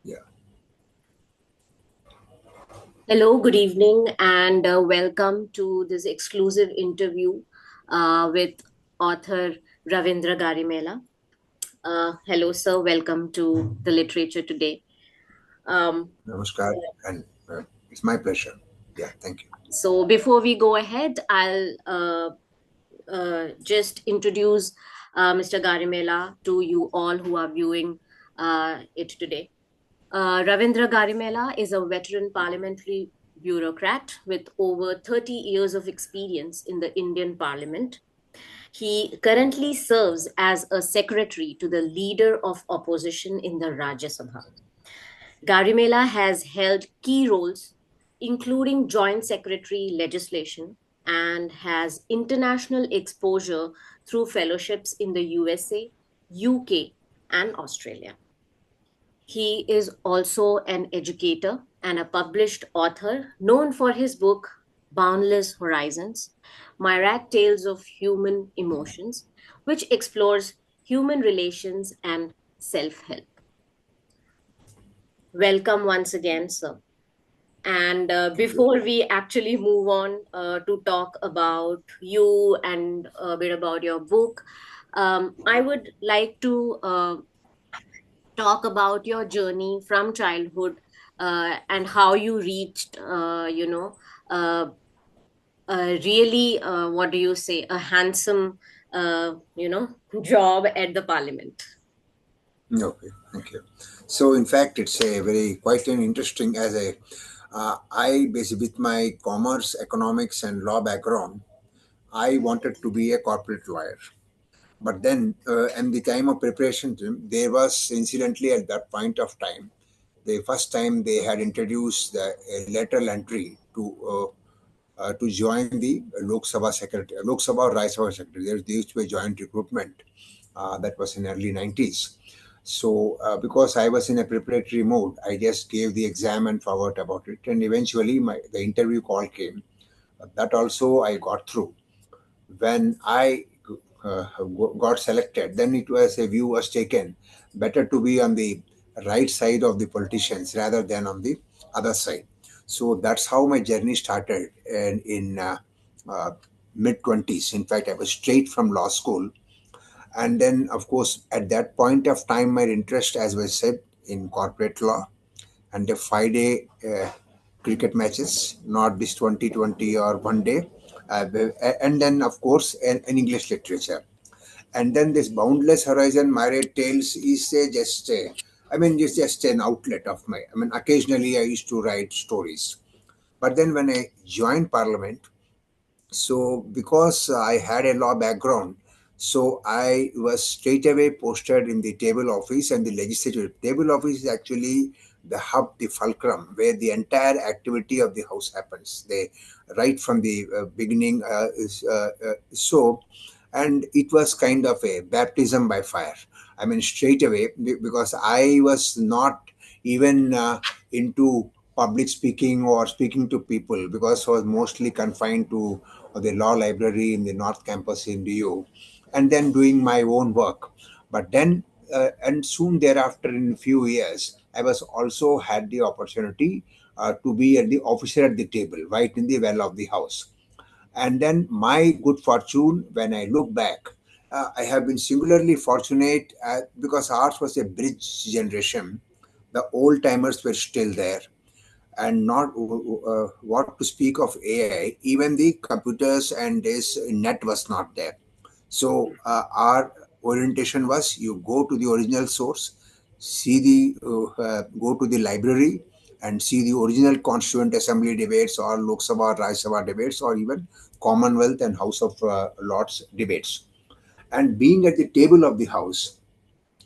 Yeah. Hello, good evening, and welcome to this exclusive interview with author Ravindra Garimella. Hello, sir. Welcome to the literature today. Um, Namaskar, and it's my pleasure. Yeah, thank you. so, before we go ahead, I'll just introduce Mr. Garimella to you all who are viewing it today. Ravindra Garimella is a veteran parliamentary bureaucrat with over 30 years of experience in the Indian Parliament. He currently serves as a secretary to the leader of opposition in the Rajya Sabha. Garimella has held key roles, including joint secretary legislation, and has international exposure through fellowships in the USA, UK, and Australia. He is also an educator and a published author known for his book Boundless Horizons, Myriad Tales of Human Emotions, which explores human relations and self help. Welcome once again, sir. And Thank you. before we actually move on to talk about you and a bit about your book, I would like to talk about your journey from childhood and how you reached, uh, really, what do you say, a handsome, job at the parliament. Okay, thank you. So, in fact, it's a very quite an interesting as a I basically with my commerce, economics, and law background, I wanted to be a corporate lawyer. But then, in the time of preparation, there was incidentally at that point of time, the first time they had introduced the lateral entry to join the Lok Sabha Secretary, Lok Sabha or Rajya Sabha Secretary. There used to be a joint recruitment that was in early 90s. So because I was in a preparatory mode, I just gave the exam and forgot about it. And eventually the interview call came. That also I got through. When I got selected, then it was a view was taken better to be on the right side of the politicians rather than on the other side. So that's how my journey started in uh, mid 20s. In fact, I was straight from law school. And then, of course, at that point of time, my interest, as was said, in corporate law and the 5 day cricket matches, not this 2020 or 1 day. And then, of course, an English literature. And then this Boundless Horizon Myriad Tales is it's just an outlet of my, occasionally I used to write stories. But then when I joined Parliament, so because I had a law background, so I was straight away posted in the table office, and the legislative table office is actually the hub, the fulcrum, where the entire activity of the house happens. They right from the beginning so, and it was kind of a baptism by fire. Straight away because I was not even into public speaking or speaking to people because I was mostly confined to the law library in the North Campus in DU, and then doing my own work. But then, and soon thereafter, in a few years, I was also had the opportunity to be at the officer at the table, right in the well of the house. And then my good fortune, when I look back, I have been singularly fortunate because ours was a bridge generation. The old timers were still there, and not what to speak of AI, even the computers and this net was not there. So our orientation was you go to the original source, see go to the library and see the original Constituent Assembly debates or Lok Sabha or Rajya Sabha debates or even Commonwealth and House of Lords debates. And being at the table of the House,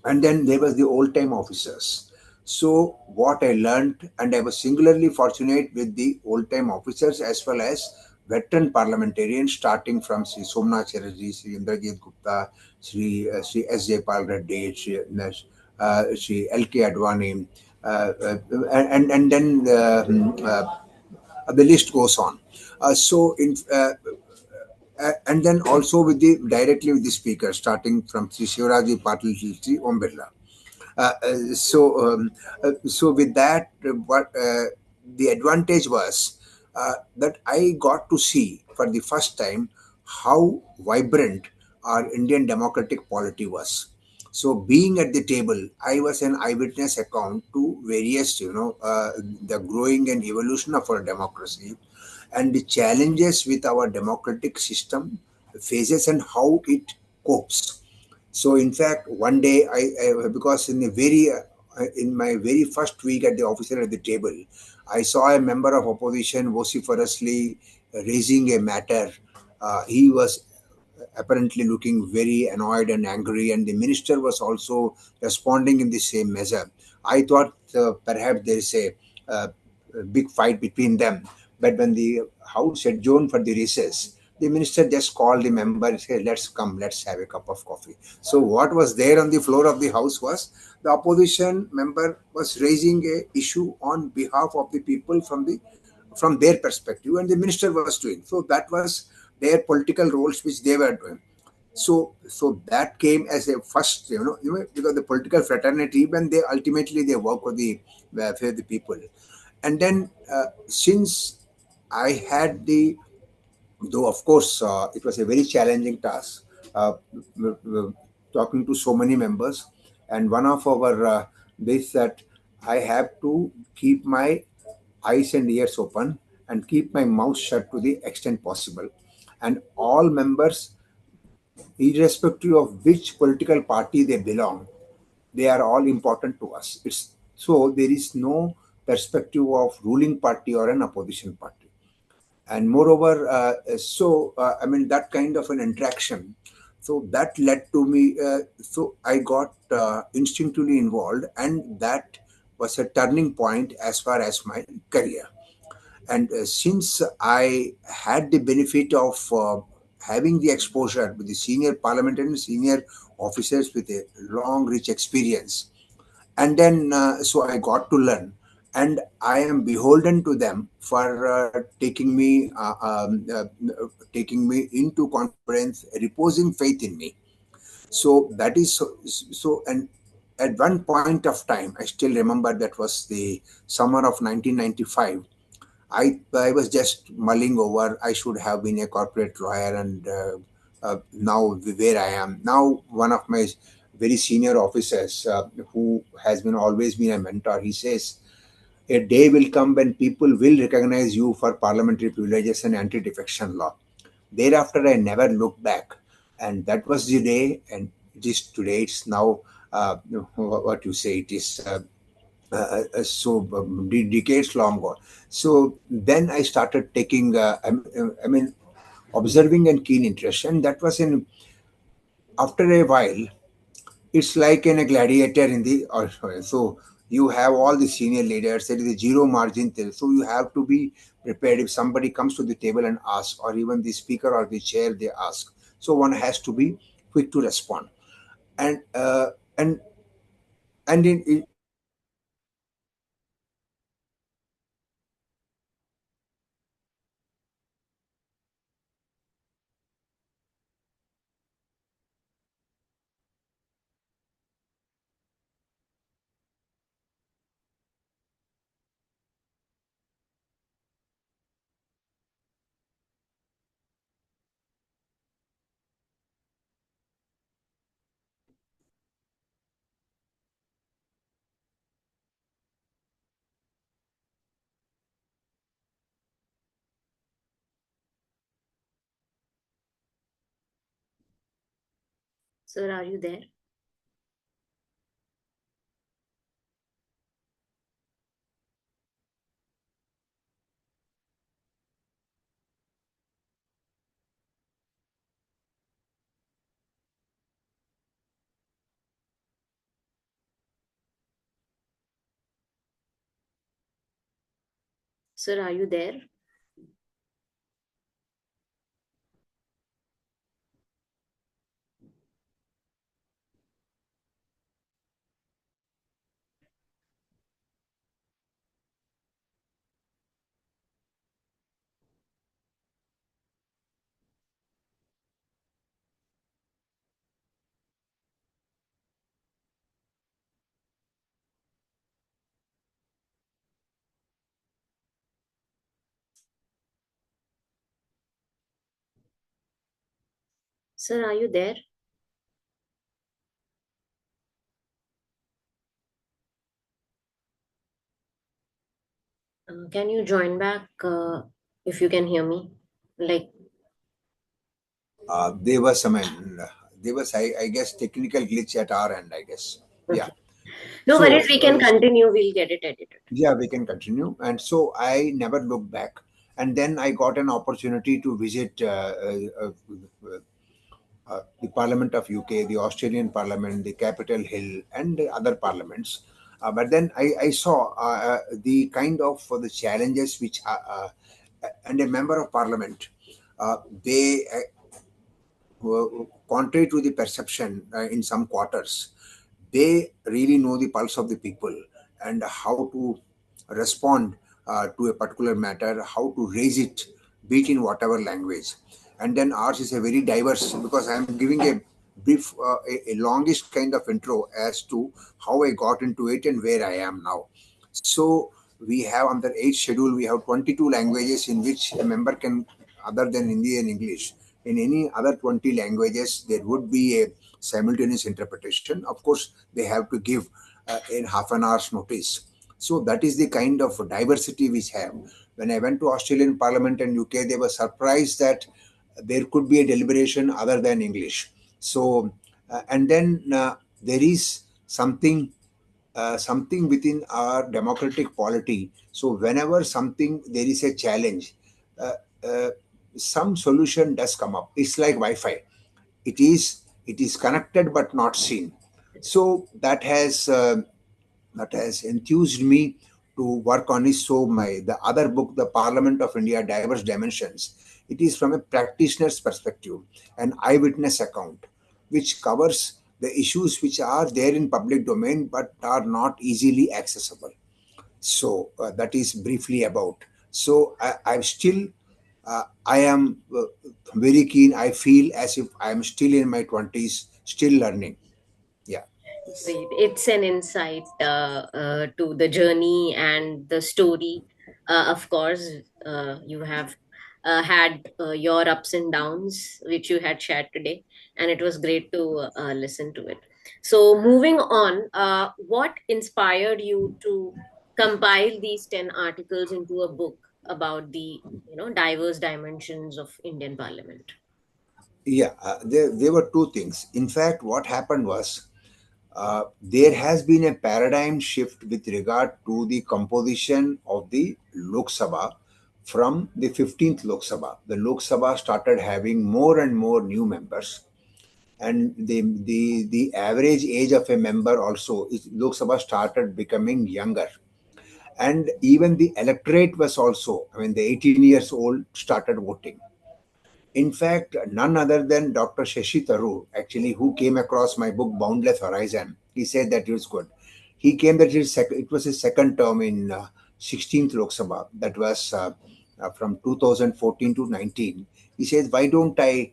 and then there was the old time officers. So what I learned, and I was singularly fortunate with the old time officers as well as veteran parliamentarians, starting from Sri Somnath Chatterjee, Sri Indrajit Gupta, Sri S. J. Pal Reddy, Sri L. K. Advani, and then the list goes on. And then also with the directly with the speaker, starting from Sri Shivaraji Patil to Sri Om Birla. So with that, what the advantage was that I got to see for the first time how vibrant our Indian democratic polity was. So being at the table, I was an eyewitness account to various, the growing and evolution of our democracy and the challenges with our democratic system faces and how it copes. So, in fact, one day I because in my very first week at the officer at the table, I saw a member of opposition vociferously raising a matter. He was apparently looking very annoyed and angry, and the minister was also responding in the same measure. I thought perhaps there is uh, a big fight between them. But when the house adjourned for the recess, the minister just called the member and said, "Let's come, let's have a cup of coffee." So what was there on the floor of the house was the opposition member was raising a issue on behalf of the people from their perspective, and the minister was doing. So that was their political roles which they were doing. So that came as a first, because the political fraternity, when they ultimately they work for the welfare of the people. And then since I had the, though of course it was a very challenging task, talking to so many members, and one of our this that I have to keep my eyes and ears open and keep my mouth shut to the extent possible, and all members, irrespective of which political party they belong, they are all important to us. It's so there is no perspective of ruling party or an opposition party. And moreover, I mean that kind of an interaction, so that led to me, so I got instinctively involved, and that was a turning point as far as my career. And since I had the benefit of having the exposure with the senior parliamentary and senior officers with a long rich experience, and then so I got to learn, and I am beholden to them for taking me into confidence, reposing faith in me. So that is so. And at one point of time, I still remember, that was the summer of 1995. I was just mulling over. I should have been a corporate lawyer, and now where I am now, one of my very senior officers, who has been always been a mentor, he says, "A day will come when people will recognize you for parliamentary privileges and anti-defection law." Thereafter, I never looked back, and that was the day. And it is today. It's now what you say. It is. Decades long ago. So then I started taking, I mean, observing and keen interest, and that was in, after a while, it's like in a gladiator in the so you have all the senior leaders. There is a zero margin till, so you have to be prepared if somebody comes to the table and asks, or even the speaker or the chair they ask. So one has to be quick to respond, and uh, and and in Sir, are you there? Sir, are you there? Sir, are you there? Can you join back if you can hear me? Like, There was some, there was, I guess, technical glitch at our end, I guess. Yeah. okay. No worries, So, we can continue. We'll get it edited. yeah, we can continue. And so I never looked back. And then I got an opportunity to visit the Parliament of UK, the Australian Parliament, the Capitol Hill, and the other parliaments. But then I saw the kind of the challenges which and a member of Parliament, they contrary to the perception in some quarters, they really know the pulse of the people and how to respond to a particular matter, how to raise it, be it in whatever language. And then ours is a very diverse, because I'm giving a brief, a longish kind of intro as to how I got into it and where I am now. So we have on the 8th schedule, we have 22 languages in which a member can, other than Hindi and English, in any other 20 languages, there would be a simultaneous interpretation. Of course, they have to give in half an hour's notice. So that is the kind of diversity we have. When I went to Australian Parliament and UK, they were surprised that there could be a deliberation other than English. So, and then there is something within our democratic polity. So whenever something there is a challenge, uh, uh, some solution does come up. It's like Wi-Fi. It is connected but not seen. So that has enthused me to work on it. So the other book, The Parliament of India: Diverse Dimensions, it is from a practitioner's perspective, an eyewitness account, which covers the issues which are there in public domain but are not easily accessible. So that is briefly about. So I'm still, I am very keen. I feel as if I am still in my 20s, still learning. Yeah. Yes. Great. It's an insight to the journey and the story. Of course, you have had your ups and downs, which you had shared today, and it was great to listen to it. So, moving on, what inspired you to compile these 10 articles into a book about the diverse dimensions of Indian Parliament? Yeah, there were two things. In fact, what happened was there has been a paradigm shift with regard to the composition of the Lok Sabha from the 15th Lok Sabha. The Lok Sabha started having more and more new members, and the average age of a member also is Lok Sabha started becoming younger, and even the electorate was also, I mean, the 18 years old started voting. In fact, none other than Dr. Shashi Tharoor, actually, who came across my book Boundless Horizon, he said that it was good. He came that it was his second term in 16th Lok Sabha, that was from 2014 to 19. He says, why don't I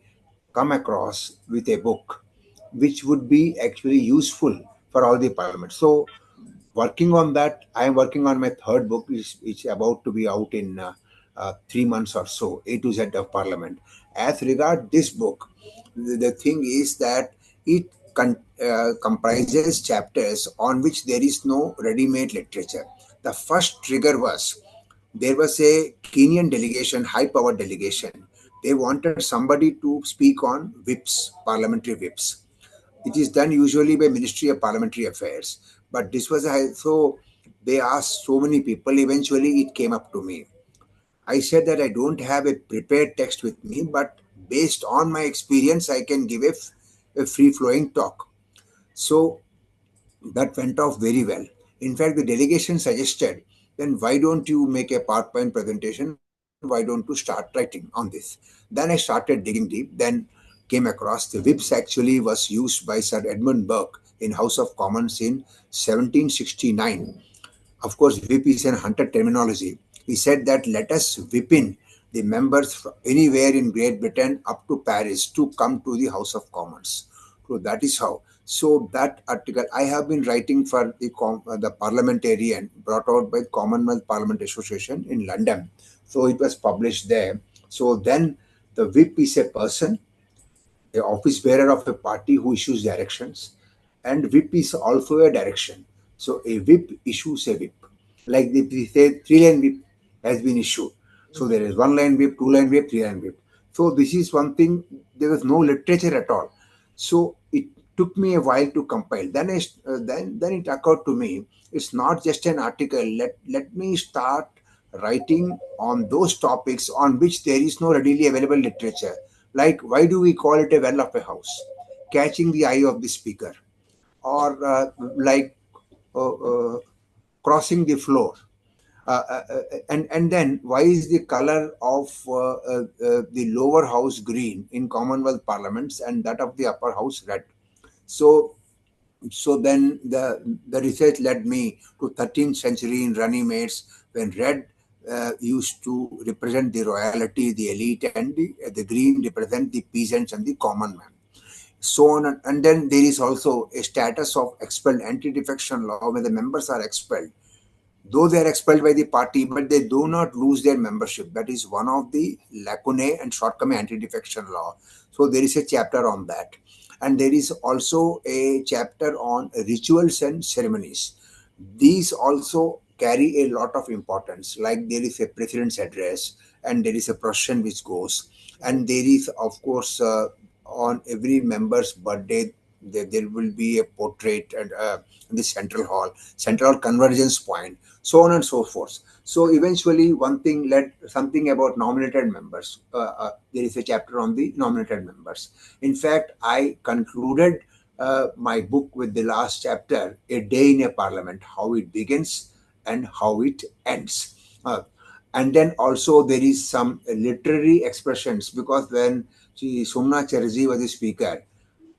come across with a book which would be actually useful for all the parliaments? So working on that, I am working on my third book, which is about to be out in 3 months or so, A to Z of Parliament. As regard this book, the thing is that it comprises chapters on which there is no ready-made literature. The first trigger was there was a Kenyan delegation, high-power delegation. They wanted somebody to speak on whips, parliamentary whips. It is done usually by Ministry of Parliamentary Affairs. But this was so they asked so many people. Eventually, it came up to me. I said that I don't have a prepared text with me, but based on my experience, I can give a free flowing talk. So that went off very well. In fact, the delegation suggested, then why don't you make a PowerPoint presentation? Why don't you start writing on this? Then I started digging deep. Then came across the whips actually was used by Sir Edmund Burke in House of Commons in 1769. Of course, whip is an hunter terminology. He said that let us whip in the members from anywhere in Great Britain up to Paris to come to the House of Commons. So that is how. So that article I have been writing for the Parliamentarian brought out by Commonwealth Parliament Association in London. So it was published there. So then the whip is a person, a office bearer of a party who issues directions, and whip is also a direction. So a whip issues a whip. Like they say, three-line whip has been issued. So there is one-line whip, two-line whip, three-line whip. So this is one thing. There was no literature at all. So it took me a while to compile. Then it occurred to me, it's not just an article. Let me start writing on those topics on which there is no readily available literature. Like, why do we call it a well of a house? Catching the eye of the speaker, or like uh, uh, crossing the floor. And then why is the color of the lower house green in Commonwealth parliaments and that of the upper house red? So so then the research led me to 13th century in Runnymede, when red used to represent the royalty, the elite, and the green represent the peasants and the common man. So on, and then there is also a status of expelled anti-defection law, where the members are expelled, though they are expelled by the party, but they do not lose their membership. That is one of the lacunae and shortcoming anti-defection law. So there is a chapter on that, and there is also a chapter on rituals and ceremonies. These also carry a lot of importance. Like there is a president's address, and there is a procession which goes, and there is, of course, on every member's birthday, there will be a portrait and in the central convergence point, so on and so forth. So eventually, one thing led something about nominated members. There is a chapter on the nominated members. In fact, I concluded my book with the last chapter, A Day in a Parliament, how it begins and how it ends. And then also there is some literary expressions, because when Somnath Chatterjee was the speaker,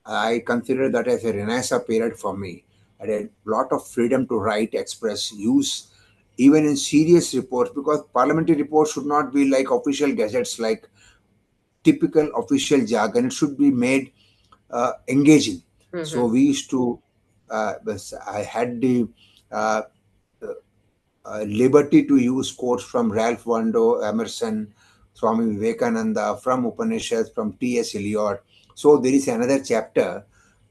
I consider that as a renaissance period for me. I had a lot of freedom to write, express, use, even in serious reports, because parliamentary reports should not be like official gazettes, like typical official jargon. It should be made engaging. So Mhm. we used to, I had the uh, liberty to use quotes from Ralph Waldo Emerson, Swami Vivekananda, from Upanishads, from T.S. Eliot. So there is another chapter,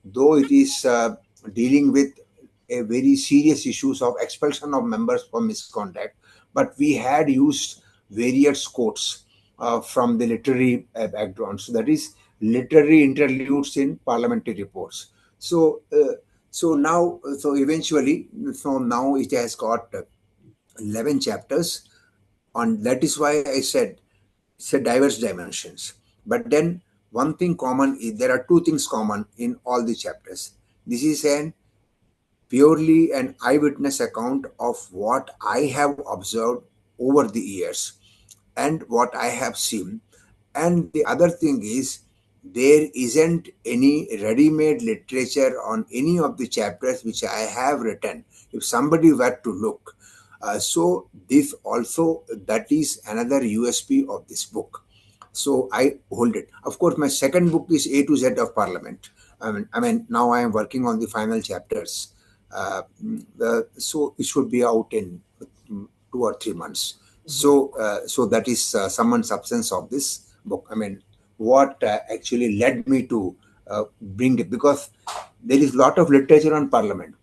though it is dealing with a very serious issues of expulsion of members for misconduct, but we had used various quotes from the literary background. So that is literary interludes in parliamentary reports. So so eventually, so now it has got 11 chapters on. That is why I said it's a diverse dimensions. But then one thing common is, there are two things common in all the chapters. This is an purely an eyewitness account of what I have observed over the years and what I have seen. And the other thing is, there isn't any ready made literature on any of the chapters which I have written. If somebody were to look, so this also, that is another USP of this book. So I hold it. Of course, my second book is A to Z of Parliament. I mean, now I am working on the final chapters. So it should be out in 2 or 3 months. So that is sum and substance of this book. I mean, what actually led me to bring it, because there is lot of literature on Parliament,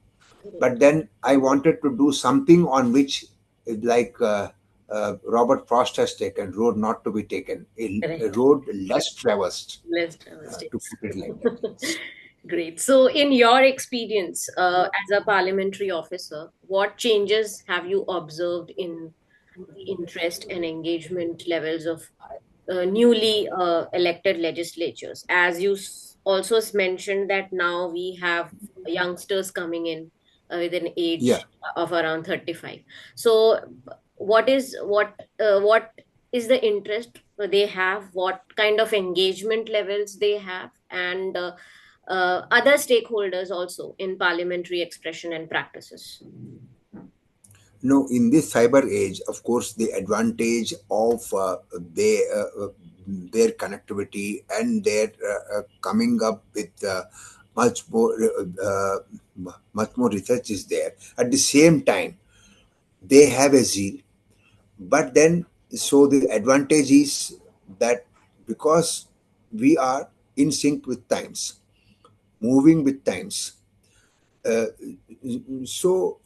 but then I wanted to do something on which, like Robert Frost has taken, road not to be taken, a Correct. road less traversed, Let's traverse to it. put it like that. Yes. Great. So, in your experience as a parliamentary officer, what changes have you observed in the interest and engagement levels of newly elected legislatures? As you also mentioned that now we have youngsters coming in with an Yeah. age of around 35. So, what is the interest they have? What kind of engagement levels they have? And other stakeholders also in parliamentary expression and practices. No, in this cyber age, of course, the advantage of their connectivity and their coming up with much more much more research is there. At the same time, they have a zeal. But then, so the advantage is that, because we are in sync with times, moving with times. Uh, so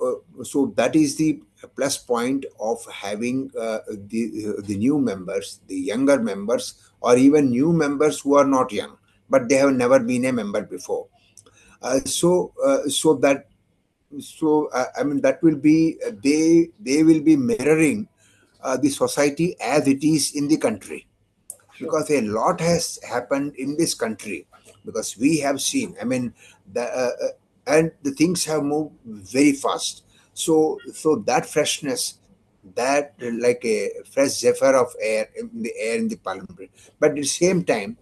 that is the plus point of having the new members, the younger members, or even new members who are not young, but they have never been a member before. So that I mean that will be they will be mirroring the society as it is in the country, Sure. because a lot has happened in this country, because we have seen, I mean, and the things have moved very fast. So that freshness, that like a fresh zephyr of air in the parliament. But at the same time,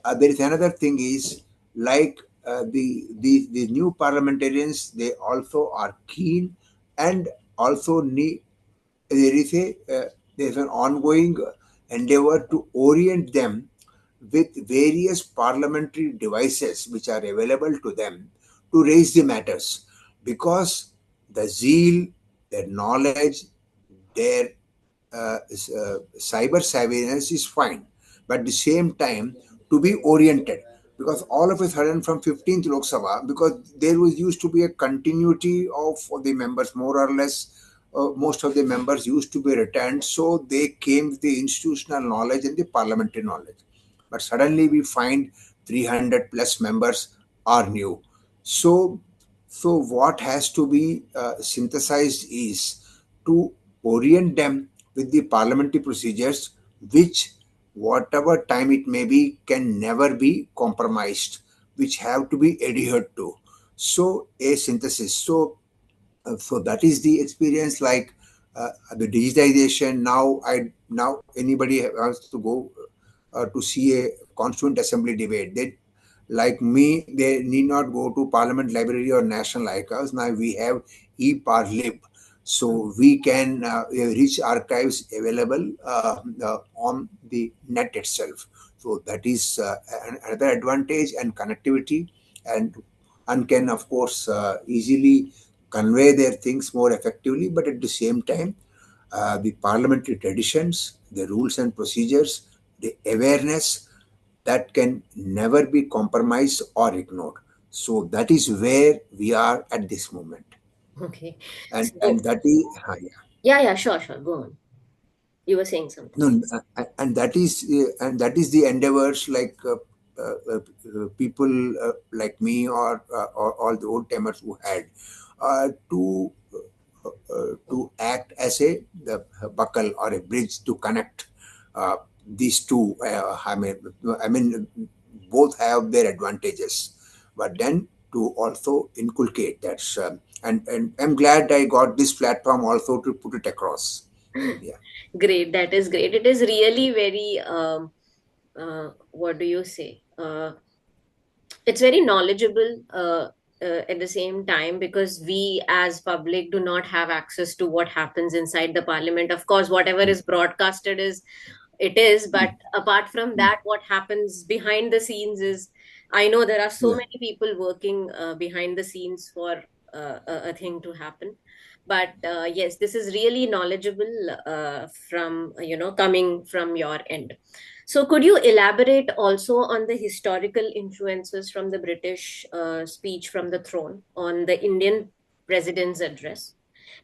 there is another thing is, like the new parliamentarians, they also are keen, and also need, there is a there's an ongoing endeavor to orient them with various parliamentary devices which are available to them to raise the matters, because the zeal, their knowledge, their cyber savviness is fine, but at the same time to be oriented, because all of a sudden from 15th Lok Sabha, because there was used to be a continuity of the members, more or less. Most of the members used to be returned, so they came with the institutional knowledge and the parliamentary knowledge. But suddenly we find 300 plus members are new. So so what has to be synthesized is to orient them with the parliamentary procedures, which, whatever time it may be, can never be compromised, which have to be adhered to. So a synthesis. So that is the experience. Like the digitization now, now anybody wants to go to see a constituent assembly debate, they, like me, they need not go to parliament library or national archives. Now we have e-parlib, so we can reach archives available on the net itself. So that is another advantage, and connectivity, and can of course easily convey their things more effectively. But at the same time, the parliamentary traditions, the rules and procedures, the awareness, that can never be compromised or ignored. So that is where we are at this moment, Okay. and So, that is yeah. yeah, yeah, sure, sure. Go on. You were saying something. No, and that is the endeavors, like people like me, or all the old timers who had to act as a buckle or a bridge to connect these two. I mean, both have their advantages, but then to also inculcate that. And I'm glad I got this platform also to put it across. Yeah. Great. That is great. It is really very, what do you say? It's very knowledgeable at the same time, because we as public do not have access to what happens inside the parliament. Of course, whatever is broadcasted is it is, but apart from Mm. that, what happens behind the scenes is, I know there are so Yeah. many people working behind the scenes for a thing to happen. But yes, this is really knowledgeable from coming from your end. So, could you elaborate also on the historical influences from the British speech from the throne on the Indian president's address?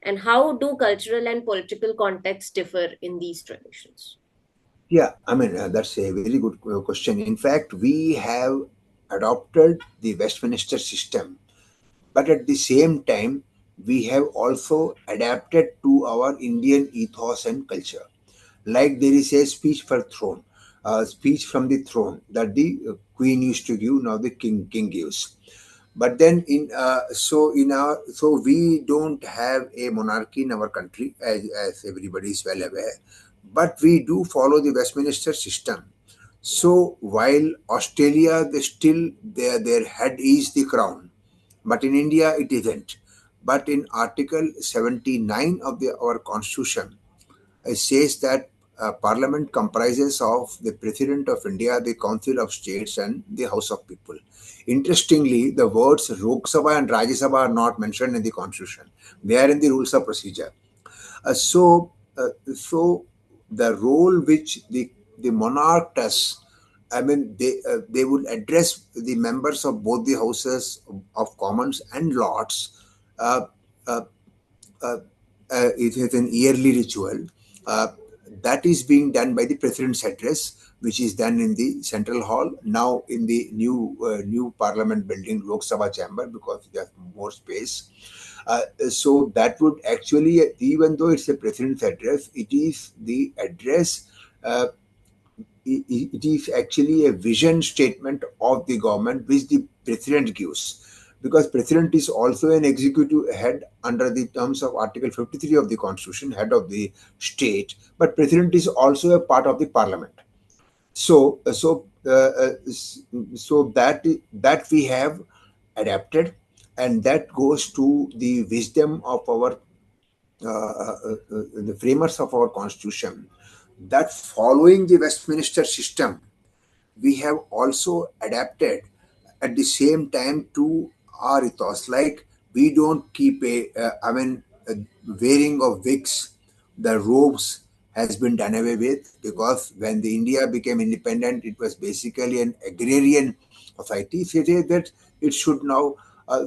And how do cultural and political contexts differ in these traditions? Yeah, I mean, that's a very good question. In fact, we have adopted the Westminster system, but at the same time, we have also adapted to our Indian ethos and culture. Like there is a speech for throne, speech from the throne that the queen used to give, now the king gives. But then so we don't have a monarchy in our country, as everybody is well aware, but we do follow the Westminster system. So while Australia, they still their head is the crown, but in India it isn't. But in Article 79 of our Constitution, it says that Parliament comprises of the President of India, the Council of States, and the House of People. Interestingly, the words Lok Sabha and Rajya Sabha are not mentioned in the Constitution. They are in the rules of procedure. So the role which the monarch does I mean, they would address the members of both the houses of Commons and Lords. Uh, uh, uh, it is an yearly ritual uh, that is being done by the President's address, which is done in the Central Hall now in the new Parliament building, Lok Sabha chamber, because there's more space. So that would actually, even though it's a President's address, it is the address. Uh, it is actually a vision statement of the government which the president gives, because president is also an executive head under the terms of article 53 of the constitution, head of the state, but president is also a part of the parliament. So that we have adapted, and that goes to the wisdom of our the framers of our constitution, that following the Westminster system, we have also adapted at the same time to our ethos. Like, we don't keep a wearing of wigs, the robes has been done away with, because when the India became independent, it was basically an agrarian society. So it is that it should now.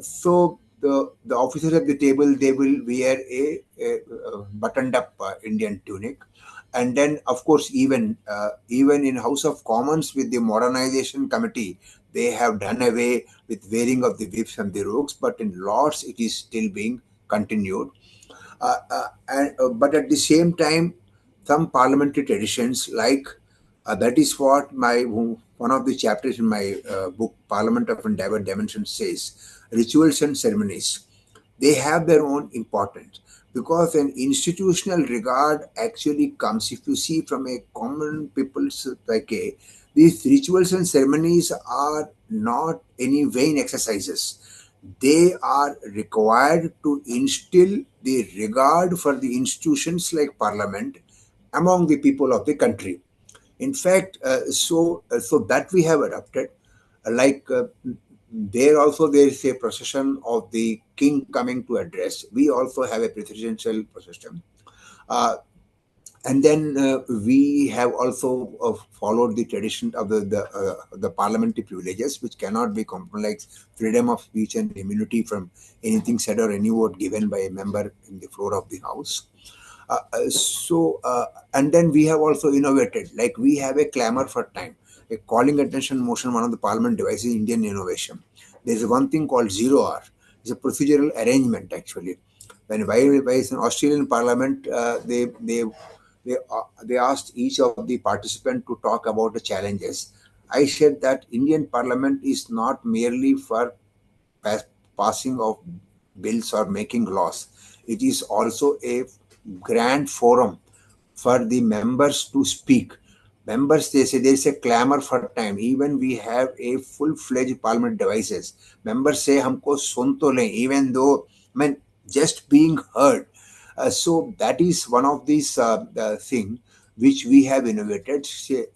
So the officers at the table, they will wear a buttoned up Indian tunic, and then of course even in House of Commons with the modernization committee, they have done away with wearing of the whips and the robes, but in Lords it is still being continued. But at the same time, some parliamentary traditions, like that is what my one of the chapters in my book Parliament of Diverse Dimensions says, rituals and ceremonies, they have their own importance, because an institutional regard actually comes, if you see from a common people's like a, these rituals and ceremonies are not any vain exercises. They are required to instill the regard for the institutions like parliament among the people of the country. In fact, so that we have adopted, like there also there is a procession of the king coming to address. We also have a presidential procession. Uh, and then we have also followed the tradition of the parliamentary privileges, which cannot be compromised, freedom of speech and immunity from anything said or any word given by a member in the floor of the house. uh, uh, so, uh, and then we have also innovated, like we have a clamor for time, a calling attention motion, one of the parliament devices, Indian innovation. There's one thing called zero hour. It's a procedural arrangement actually. While in Australian parliament, they asked each of the participants to talk about the challenges. I said that Indian parliament is not merely for pass, passing of bills or making laws. It is also a grand forum for the members to speak. Members, they say there is a clamor for time. Even we have a full-fledged parliament devices. Members say, "हमको सुन तो लें," even though, I mean, just being heard. So that is one of these thing which we have innovated. Say,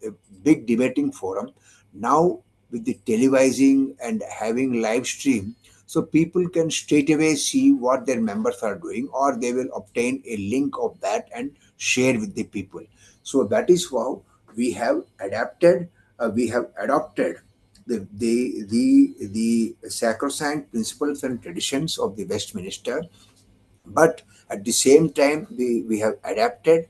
a big debating forum. Now with the televising and having live stream, so people can straight away see what their members are doing, or they will obtain a link of that and share with the people. So that is how we have we have adopted the sacrosanct principles and traditions of the Westminster, but at the same time we have adapted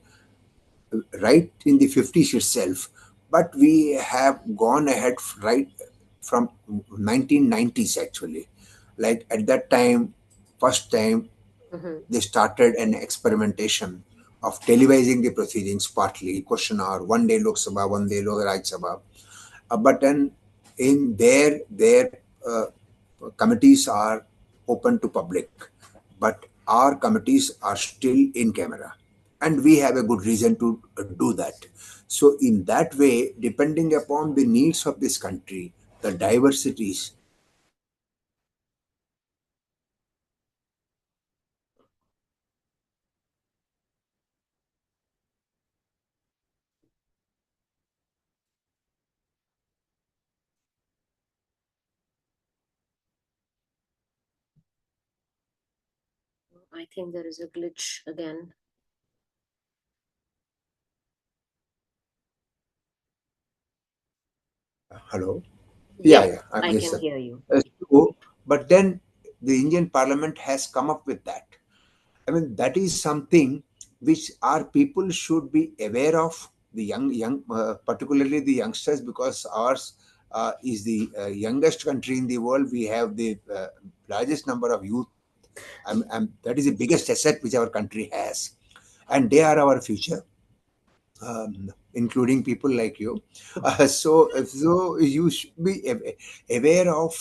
right in the 50s itself, but we have gone ahead right from 1990s actually. Like at that time, first time Mhm. they started an experimentation of televising the proceedings, partly question hour, one day Lok Sabha, one day Lok Raj Sabha. But then in their committees are open to public, but our committees are still in camera, and we have a good reason to do that. So in that way, depending upon the needs of this country, the diversities. I think there is a glitch again. Hello. Yeah, Yes, yeah. I Yes, can sir. hear you. So, but then the Indian Parliament has come up with that. I mean, that is something which our people should be aware of. The particularly the youngsters, because ours is the youngest country in the world. We have the largest number of youth. That is the biggest asset which our country has, and they are our future, including people like you. So you should be aware of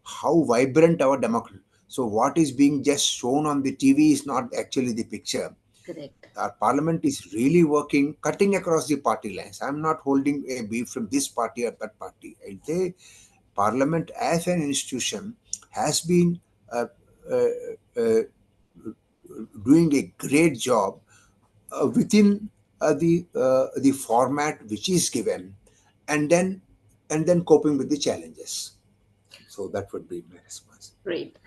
how vibrant our democracy. So what is being just shown on the TV is not actually the picture. Correct. Our parliament is really working, cutting across the party lines. I'm not holding a beef from this party or that party. I say parliament as an institution has been uh, uh, uh, doing a great job within the format which is given, and then coping with the challenges. So that would be my response. Great.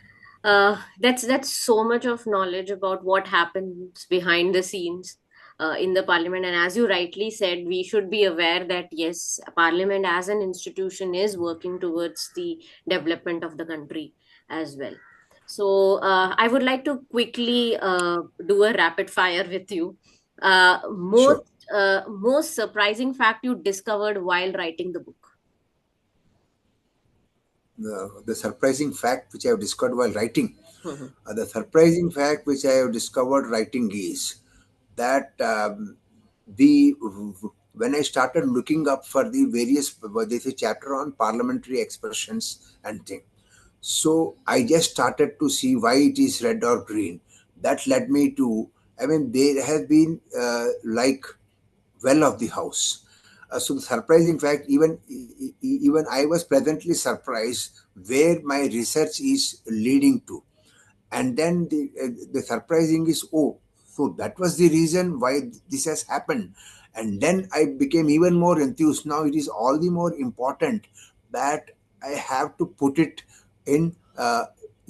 That's so much of knowledge about what happens behind the scenes in the parliament. And as you rightly said, we should be aware that yes, parliament as an institution is working towards the development of the country as well. So I would like to quickly do a rapid fire with you. Most Sure. most surprising fact you discovered while writing the book. The surprising fact which I have discovered while writing, Mhm. the surprising fact which I have discovered writing is that the when I started looking up for the various, there's a chapter on parliamentary expressions and things. So I just started to see why it is red or green. That led me to, I mean, there has been like well of the house. So the surprising fact, even I was pleasantly surprised where my research is leading to. And then the surprising is, oh, so that was the reason why this has happened. And then I became even more enthused. Now it is all the more important that I have to put it in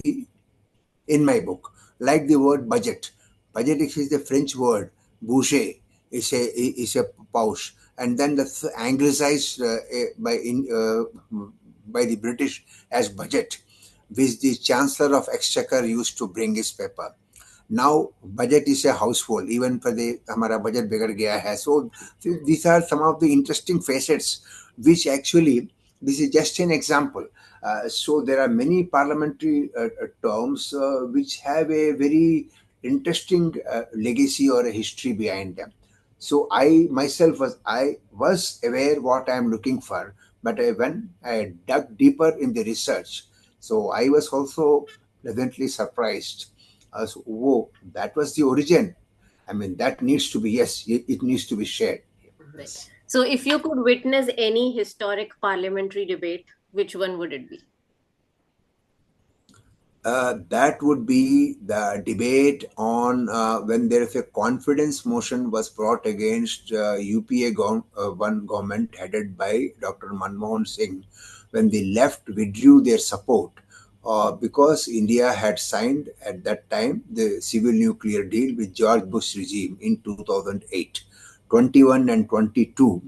in my book, like the word budget. Budget is the French word. Boucher is a pouch, and then the anglicized by the British as budget, which the Chancellor of Exchequer used to bring his paper. Now budget is a household, even for the हमारा budget बिगड़ गया है. So these are some of the interesting facets which actually, this is just an example. So there are many parliamentary terms which have a very interesting legacy or a history behind them. So I was aware what I am looking for, but when I dug deeper in the research, so I was also pleasantly surprised. So, whoa, that was the origin. I mean, that needs to be, yes, it needs to be shared. Right. Yes. So, if you could witness any historic parliamentary debate, which one would it be? That would be the debate on when there is a confidence motion was brought against one government headed by Dr. Manmohan Singh, when the left withdrew their support because India had signed at that time the civil nuclear deal with George Bush regime in 2008, 21 and 22.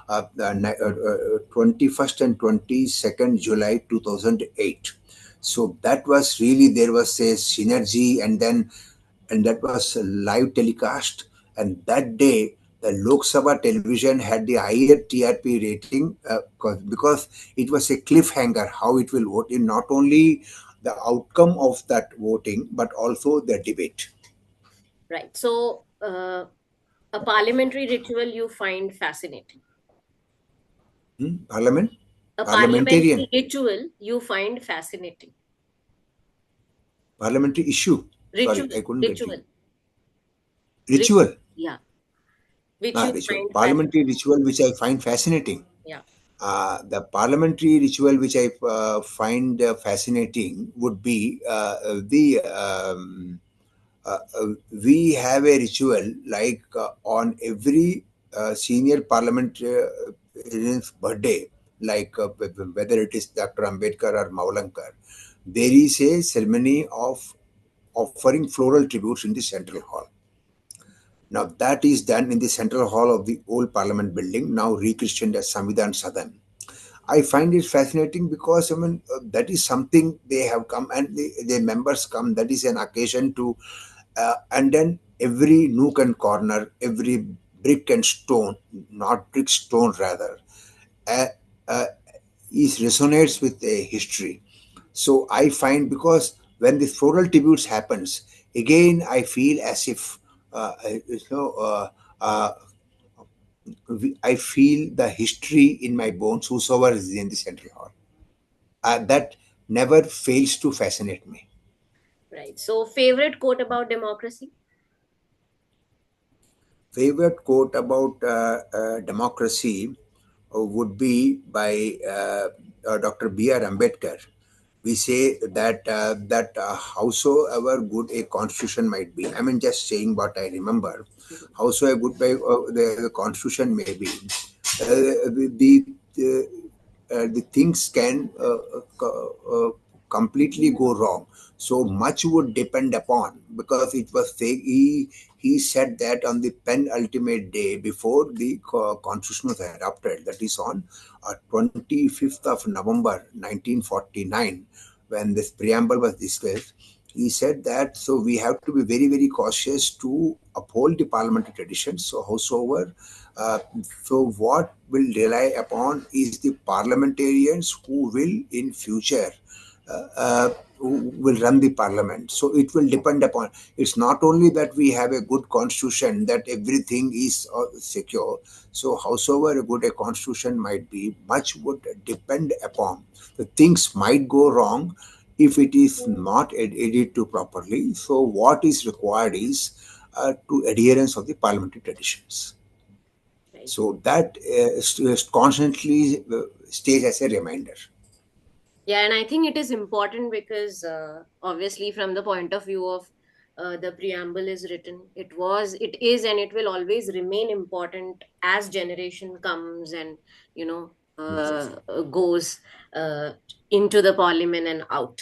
21st and 22nd July 2008. So that was really, there was a synergy, and that was a live telecast. And that day the Lok Sabha television had the higher TRP rating because it was a cliffhanger how it will vote in, not only the outcome of that voting but also the debate. Right. So, a parliamentary ritual you find fascinating. Parliament, A parliamentarian, parliamentary ritual you find fascinating. parliamentary issue. Sorry, Ritual, I couldn't get you. ritual, Ritual. yeah, which you Ritual. find Parliamentary fascinating. ritual which I find fascinating. Yeah. The parliamentary ritual which I find fascinating would be the we have a ritual like on every senior parliamentarian's birthday, like whether it is Dr. Ambedkar or Maulankar, there is a ceremony of offering floral tributes in the central hall. Now that is done in the central hall of the old parliament building, now rechristened as Samvidhan Sadan. I find it fascinating because I mean that is something they have come and the members come. That is an occasion to, and then every nook and corner, every brick and stone, not brick stone rather, uh, uh, is resonates with a history. So I find because when the floral tributes happens, again I feel as if you know. Uh, I feel the history in my bones, whosoever is in the central hall. That never fails to fascinate me. Right. So, favorite quote about democracy? Favorite quote about democracy would be by Dr. B.R. Ambedkar. We say that howsoever good a constitution might be, I mean, just saying what I remember, howsoever good the constitution may be, the things can completely go wrong. So much would depend upon because it was he said that on the penultimate day before the constitution was adopted, that is on 25th of November 1949, when this preamble was discussed. He said that so we have to be very very cautious to uphold the parliamentary traditions. So howsoever uh, so what will rely upon is the parliamentarians who will in future who will run the parliament. So it will depend upon. It's not only that we have a good constitution that everything is secure. So howsoever good a constitution might be, much would depend upon. The things might go wrong if it is not adhered to properly. So what is required is to adherence of the parliamentary traditions. Right. So that constantly stays as a reminder. Yeah, and I think it is important because obviously, from the point of view of the preamble is written, it is, and it will always remain important as generation comes and Exactly. goes uh, into the parliament and out.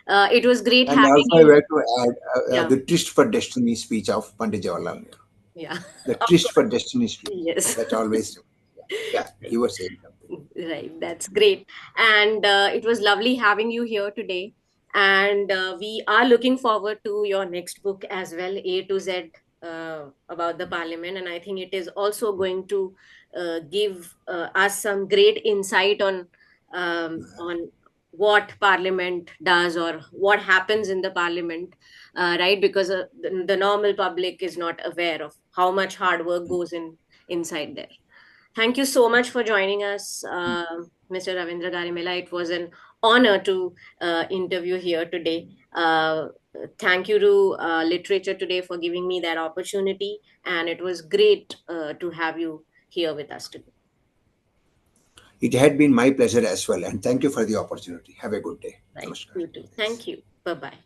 It was great And having also, I you. were to add Yeah, the Tryst for Destiny speech of Pandit Jawaharlal Nehru. yeah, The of Tryst for course. Destiny speech. Yes. That always, yeah, you were saying something. Right, that's great. And it was lovely having you here today. And we are looking forward to your next book as well, A to Z, about the parliament. And I think it is also going to give us some great insight on what parliament does or what happens in the parliament, right? Because the normal public is not aware of how much hard work goes inside there. Thank you so much for joining us, Mr. Ravindra Garimella. It was an honor to interview here today. Thank you to Literature Today for giving me that opportunity, and it was great to have you here with us today. It had been my pleasure as well. And thank you for the opportunity. Have a good day. Right. Namaskar. You too. Thank you. Bye bye.